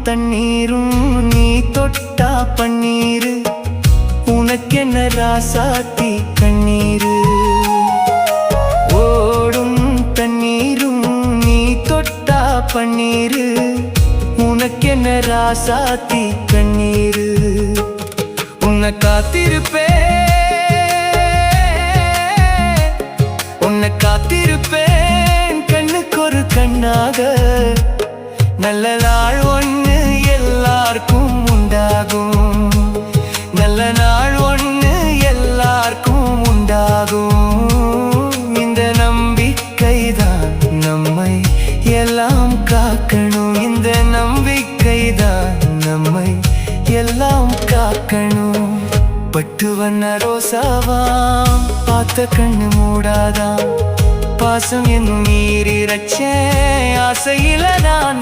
தண்ணீரும் நீ தொட்டா பன்னீரு உனக்கென்ன ராசாத்தி கண்ணீரு ஓடும் தண்ணீரும் நீ தொட்டா பன்னீரு உனக்கென்ன ராசாத்தி கண்ணீரு உன்னை காத்திருப்பேன் கண்ணுக்கு ஒரு கண்ணாக நல்ல நாள் ஒன்று எல்லாருக்கும் உண்டாகும் நல்ல நாள் ஒன்று எல்லாருக்கும் உண்டாகும் இந்த நம்பிக்கைதான் நம்மை எல்லாம் காக்கணும் இந்த நம்பிக்கைதான் நம்மை எல்லாம் காக்கணும் பட்டு வண்ண ரோசாவாம் பார்த்த கண்ணு மூடாதாம் பாசம் என்னும் நீரிரச்சே ஆசையில நான்